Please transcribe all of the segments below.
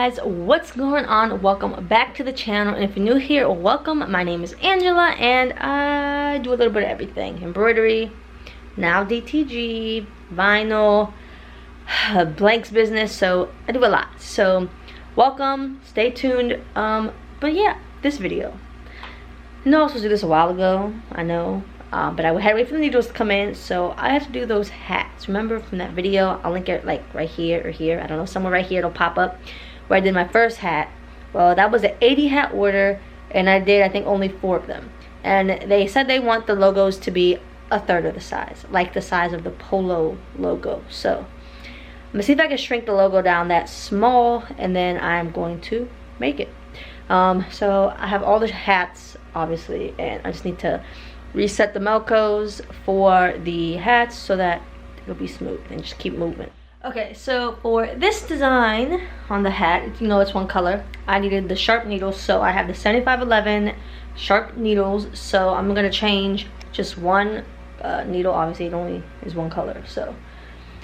guys, what's going on? Welcome back to the channel, and if you're new here, welcome. My name is Angela and I do a little bit of everything: embroidery, now DTG, vinyl, blanks business, so I do a lot. So welcome, stay tuned. But yeah, this video, I know I was supposed to do this a while ago, I know, but I had to wait for the needles to come in, so I had to do those hats. Remember from that video? I'll link it like right here or here, I don't know, somewhere right here it'll pop up, where I did my first hat. Well, that was an 80 hat order, and I did, I think, only 4 of them. And they said they want the logos to be a third of the size, like the size of the Polo logo. So I'm gonna see if I can shrink the logo down that small, and then I'm going to make it. So I have all the hats, obviously, and I just need to reset the Melcos for the hats so that it'll be smooth and just keep moving. Okay, so for this design on the hat, you know it's one color, I needed the sharp needles, so I have the 7511 sharp needles. So I'm gonna change just one needle. Obviously it only is one color, so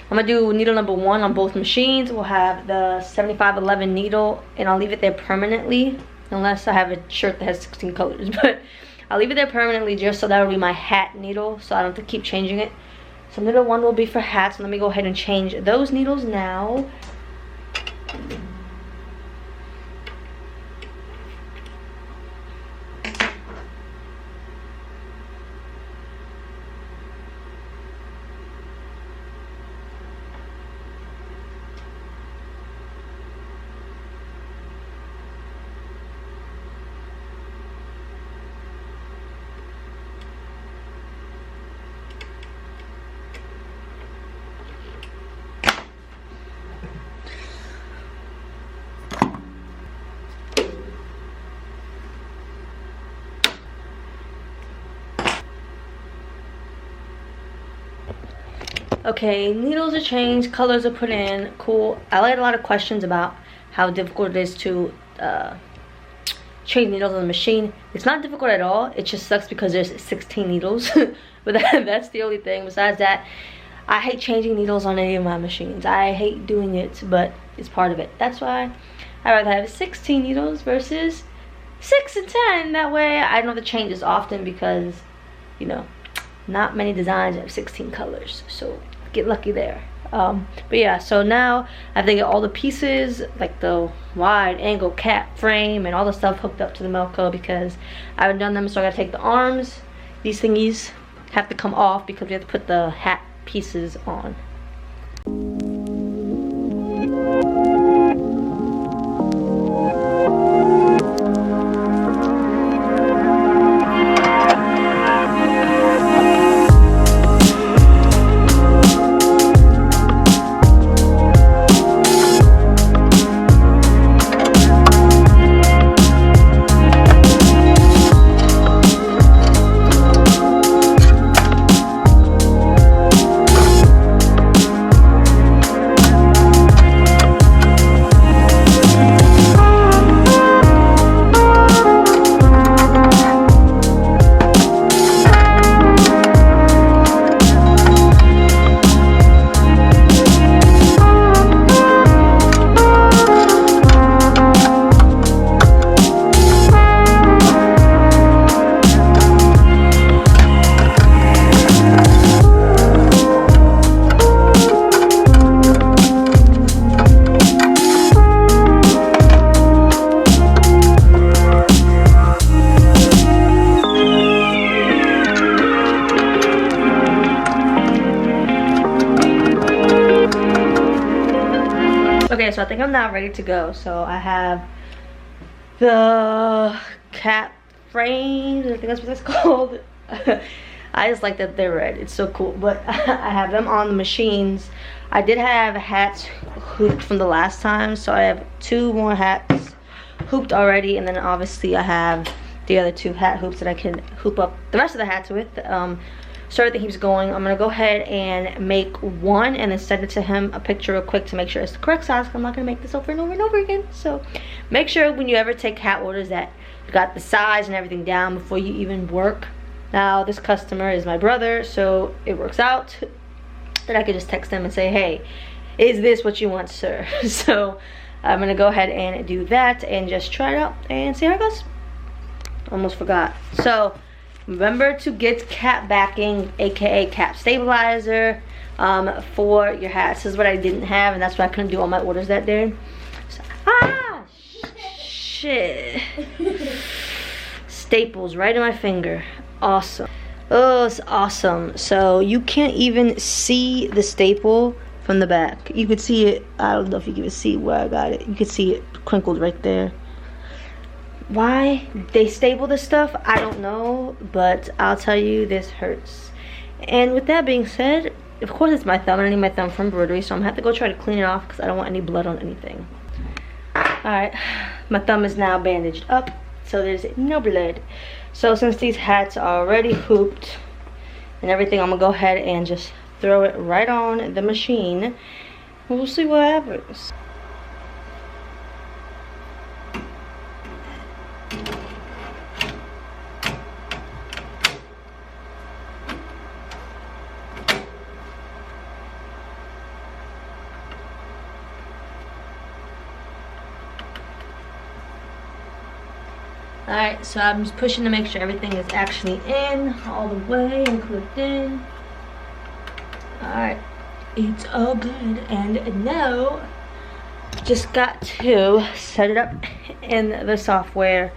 I'm gonna do needle number 1 on both machines. We'll have the 7511 needle, and I'll leave it there permanently unless I have a shirt that has 16 colors, but I'll leave it there permanently just so that will be my hat needle, so I don't have to keep changing it. So needle 1 will be for hats. Let me go ahead and change those needles now. Okay, needles are changed, colors are put in, cool. I had a lot of questions about how difficult it is to change needles on the machine. It's not difficult at all, it just sucks because there's 16 needles. But that's the only thing. Besides that, I hate changing needles on any of my machines. I hate doing it, but it's part of it. That's why I rather have 16 needles versus 6 and 10. That way I don't have to change as often because, you know, not many designs have 16 colors, so get lucky there. But yeah, so now I have to get all the pieces, like the wide angle cap frame and all the stuff, hooked up to the Melco because I haven't done them. So I gotta take the arms, these thingies have to come off because we have to put the hat pieces on. Okay, so I think I'm now ready to go. So I have the cap frames, I think that's what it's called. I just like that they're red, it's so cool. But I have them on the machines. I did have hats hooped from the last time, so I have 2 more hats hooped already, and then obviously I have the other 2 hat hoops that I can hoop up the rest of the hats with. So everything keeps going. I'm gonna go ahead and make one and then send it to him, a picture real quick to make sure it's the correct size. I'm not gonna make this over and over and over again. So make sure when you ever take hat orders that you got the size and everything down before you even work. Now this customer is my brother, so it works out that I could just text him and say, hey, is this what you want, sir? So I'm gonna go ahead and do that and just try it out and see how it goes. Almost forgot. So remember to get cap backing, aka cap stabilizer, for your hats. This is what I didn't have, and that's why I couldn't do all my orders that day. So, shit. Staples right in my finger. Awesome. Oh, it's awesome. So you can't even see the staple from the back. You could see it. I don't know if you can even see where I got it. You could see it crinkled right there. Why they staple this stuff, I don't know, but I'll tell you, this hurts. And with that being said, of course it's my thumb, and I need my thumb for embroidery, so I'm gonna have to go try to clean it off because I don't want any blood on anything. Alright, my thumb is now bandaged up, so there's no blood. So since these hats are already hooped and everything, I'm gonna go ahead and just throw it right on the machine. We'll see what happens. Alright, so I'm just pushing to make sure everything is actually in all the way and clipped in. Alright, it's all good. And now, just got to set it up in the software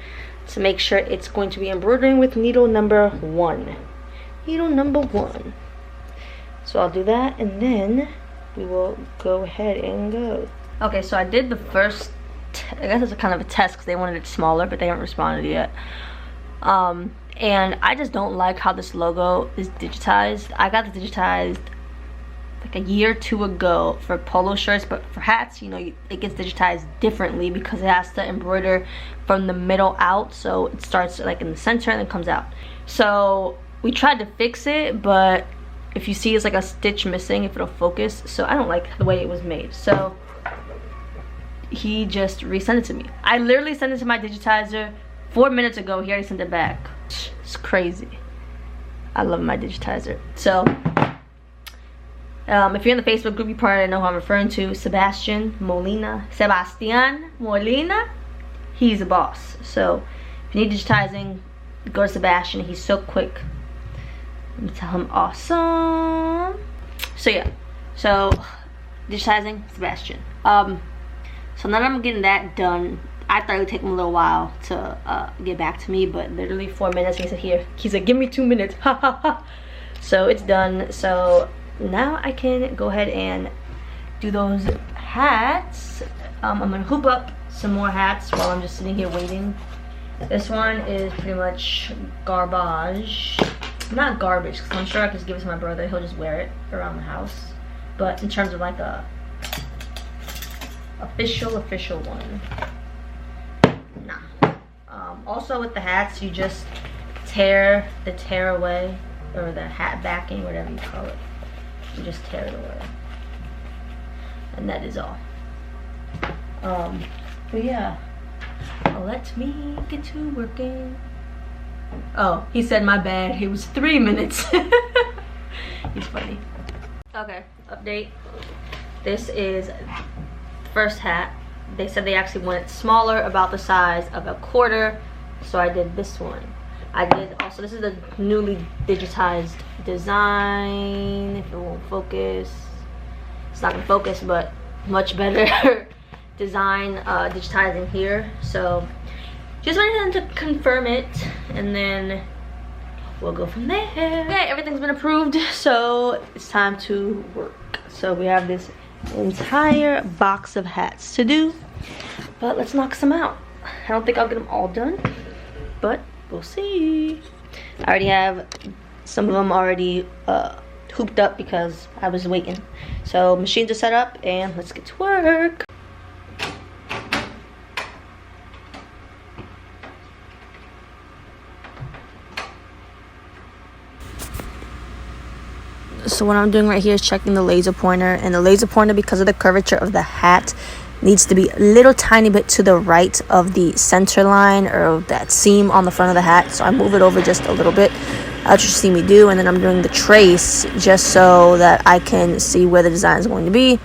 to make sure it's going to be embroidering with needle number 1. Needle number 1. So I'll do that, and then we will go ahead and go. Okay, so I did the first, I guess it's a kind of a test because they wanted it smaller, but they haven't responded yet. And I just don't like how this logo is digitized. I got it digitized like a year or 2 ago for polo shirts, but for hats, you know, it gets digitized differently because it has to embroider from the middle out, so it starts like in the center and then comes out. So we tried to fix it, but if you see it's like a stitch missing if it'll focus, so I don't like the way it was made. So he just resent it to me. I literally sent it to my digitizer 4 minutes ago. He already sent it back. It's crazy. I love my digitizer. So if you're in the Facebook group, you probably know who I'm referring to. Sebastian Molina. He's a boss. So if you need digitizing, go to Sebastian. He's so quick. Let me tell him awesome. So yeah. So digitizing, Sebastian. So now that I'm getting that done, I thought it would take him a little while to get back to me, but literally 4 minutes. He said, here. He's like, give me 2 minutes. Ha ha ha. So it's done. So now I can go ahead and do those hats. I'm gonna hoop up some more hats while I'm just sitting here waiting. This one is pretty much garbage. Not garbage, because I'm sure I could just give it to my brother. He'll just wear it around the house. But in terms of like a official one, nah. Also with the hats, you just tear the tear away, or the hat backing, whatever you call it. You just tear it away, and that is all. But yeah, let me get to working. Oh, he said my bad. It was 3 minutes. He's funny. Okay, update. This is the first hat. They said they actually want it smaller, about the size of a quarter, so I did this one. I did also, this is the newly digitized design. If it won't focus, it's not gonna focus, but much better design digitizing here. So just wanted them to confirm it, and then we'll go from there. Okay, everything's been approved, so it's time to work. So we have this entire box of hats to do, but let's knock some out. I don't think I'll get them all done, but we'll see. I already have some of them already hooped up because I was waiting. So machines are set up, and let's get to work. So what I'm doing right here is checking the laser pointer, and the laser pointer, because of the curvature of the hat, needs to be a little tiny bit to the right of the center line or that seam on the front of the hat. So I move it over just a little bit. That's what you see me do, and then I'm doing the trace just so that I can see where the design is going to be.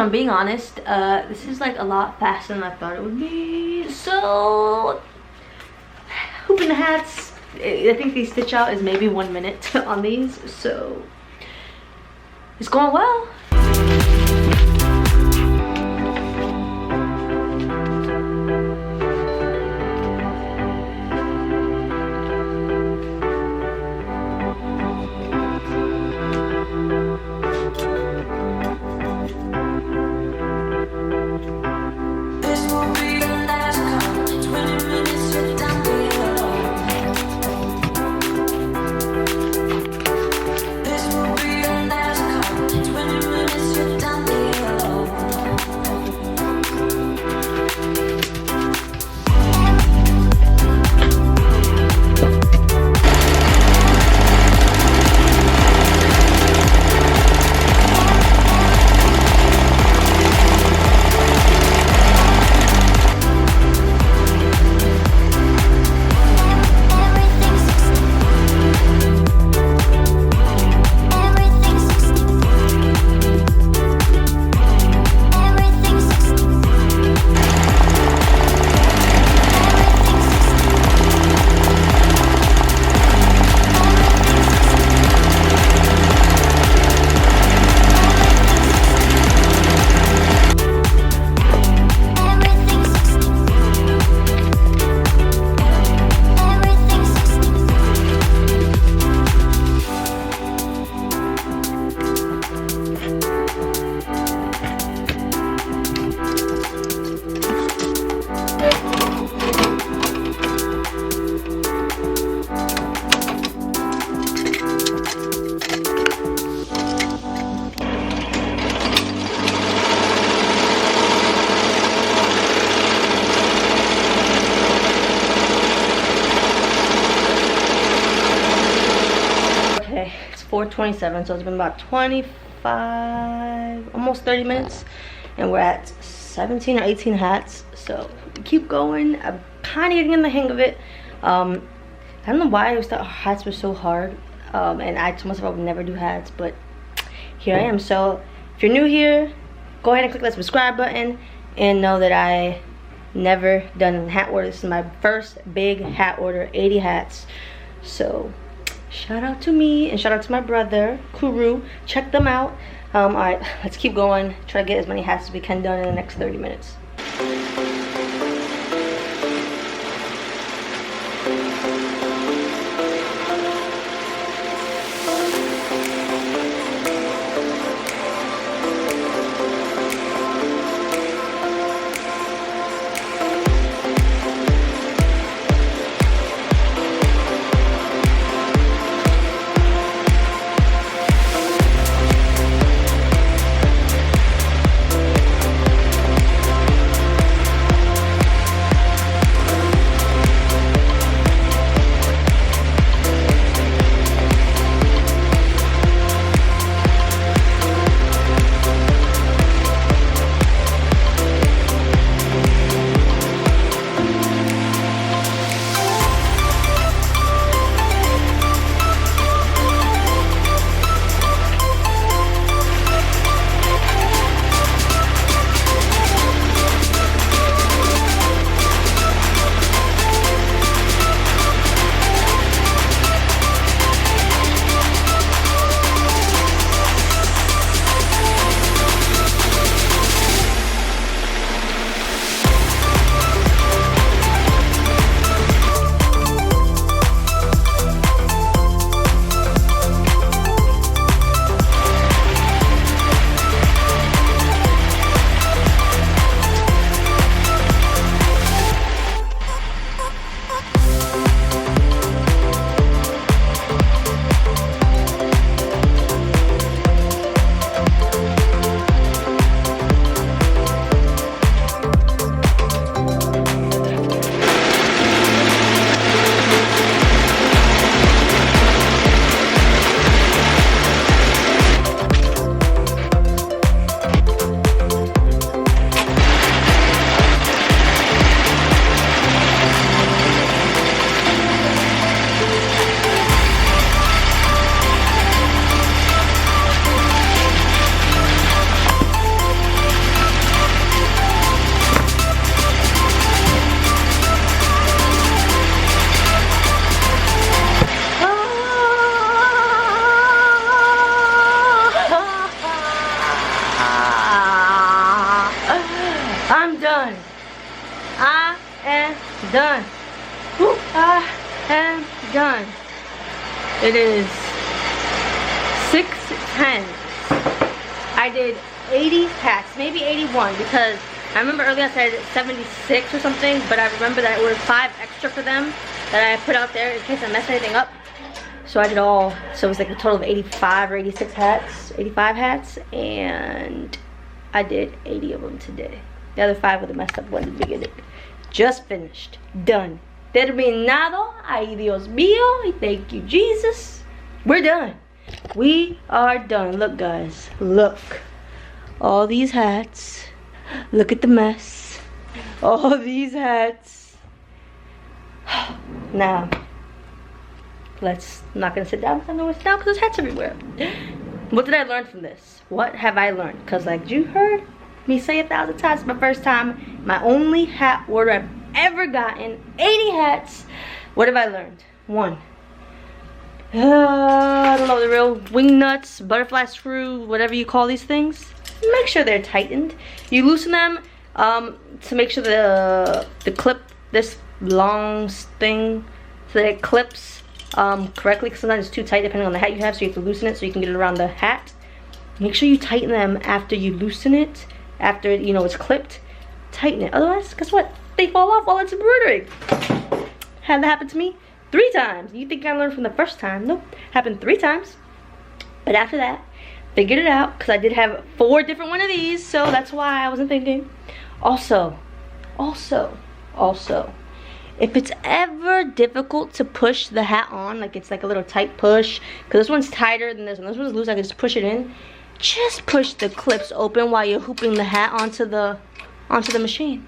I'm being honest, this is like a lot faster than I thought it would be. So, hooping the hats, I think the stitch out is maybe 1 minute on these. So, it's going well. It's 4:27, so it's been about 25, almost 30 minutes, and we're at 17 or 18 hats. So keep going. I'm kind of getting in the hang of it. I don't know why I thought hats were so hard, and I told myself I would never do hats, but here I am. So if you're new here, go ahead and click that subscribe button and know that I never done a hat order. This is my first big hat order, 80 hats. So shout out to me and shout out to my brother Kuru. Check them out. All right, let's keep going. Try to get as many hats as we can done in the next 30 minutes. I am done. Woo, I am done. It is 6:10. I did 80 hats, maybe 81, because I remember earlier I said 76 or something, but I remember that I ordered 5 extra for them that I put out there in case I messed anything up. So I did all, so it was like a total of 85 or 86 hats, 85 hats, and I did 80 of them today. The other 5 were the messed up ones at the beginning. Just finished, done. Terminado, ay Dios mío, thank you Jesus. We're done. We are done. Look guys, look. All these hats. Look at the mess. All these hats. Now, I'm not gonna sit down because I know it's down because there's hats everywhere. What did I learn from this? What have I learned? Because like you heard me say 1,000 times, my first time, my only hat order I've ever gotten, 80 hats. What have I learned? 1. I don't know, the real wing nuts, butterfly screw, whatever you call these things. Make sure they're tightened. You loosen them to make sure the clip, this long thing, so that it clips correctly, because sometimes it's too tight depending on the hat you have, so you have to loosen it so you can get it around the hat. Make sure you tighten them after you loosen it, after you know it's clipped. Tighten it, otherwise guess what, they fall off while it's embroidering. Had that happen to me 3 times. You think I learned from the first time? Nope, happened 3 times. But after that, figured it out, because I did have 4 different one of these, so that's why I wasn't thinking. Also, if it's ever difficult to push the hat on, like it's like a little tight push, because this one's tighter than this one. This one's loose, I can just push it in. Just push the clips open while you're hooping the hat onto the machine.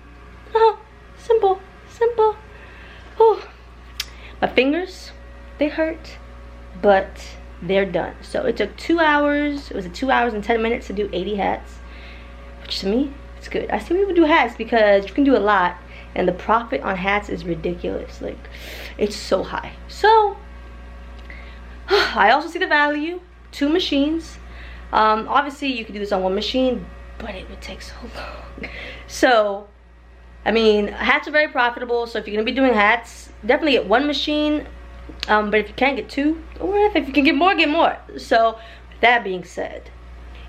Oh, simple. Oh, my fingers, they hurt, but they're done. So it took 2 hours. It was 2 hours and 10 minutes to do 80 hats, which to me, it's good. I see people do hats because you can do a lot, and the profit on hats is ridiculous. Like, it's so high. So I also see the value. 2 machines. Obviously you could do this on 1 machine, but it would take so long. So I mean, hats are very profitable, so if you're gonna be doing hats, definitely get 1 machine. But if you can't get 2, or if you can get more, get more. So with that being said,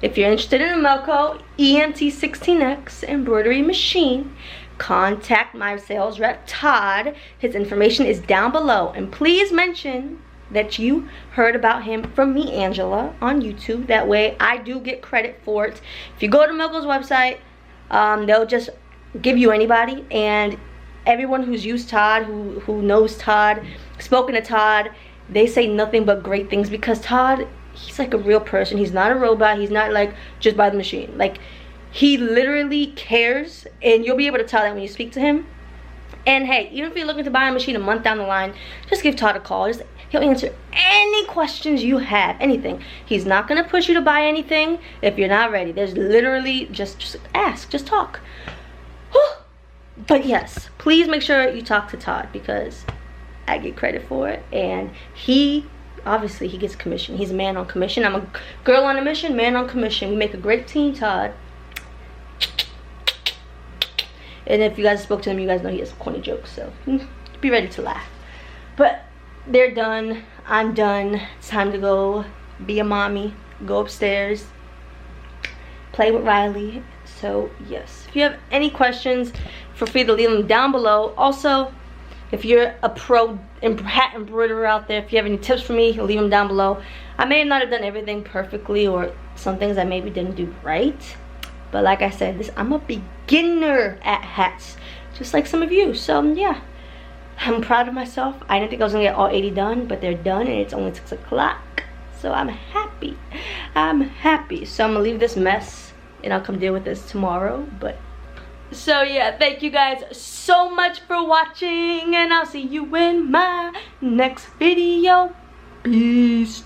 if you're interested in a MELCO EMT16X embroidery machine, contact my sales rep Todd. His information is down below, and please mention that you heard about him from me, Angela, on YouTube. That way I do get credit for it. If you go to MELCO's website, they'll just give you anybody, and everyone who's used Todd, who knows Todd, spoken to Todd, they say nothing but great things, because Todd, he's like a real person. He's not a robot. He's not like just by the machine. Like, he literally cares, and you'll be able to tell that when you speak to him. And hey, even if you're looking to buy a machine a month down the line, just give Todd a call. He'll answer any questions you have, anything. He's not gonna push you to buy anything if you're not ready. There's literally just ask, just talk. But yes, please make sure you talk to Todd, because I get credit for it, and obviously he gets commission. He's a man on commission. I'm a girl on a mission, man on commission. We make a great team, Todd. And if you guys spoke to him, you guys know he has corny jokes, so be ready to laugh. But they're done. I'm done. It's time to go be a mommy, go upstairs, play with Riley. So yes, if you have any questions, feel free to leave them down below. Also, if you're a pro hat embroiderer out there, if you have any tips for me, leave them down below. I may not have done everything perfectly, or some things I maybe didn't do right, but like I said, I'm a beginner at hats, just like some of you. So yeah, I'm proud of myself. I didn't think I was gonna get all 80 done, but they're done, and it's only 6 o'clock, so I'm happy. So I'm gonna leave this mess, and I'll come deal with this tomorrow. But so yeah, thank you guys so much for watching, and I'll see you in my next video. Peace.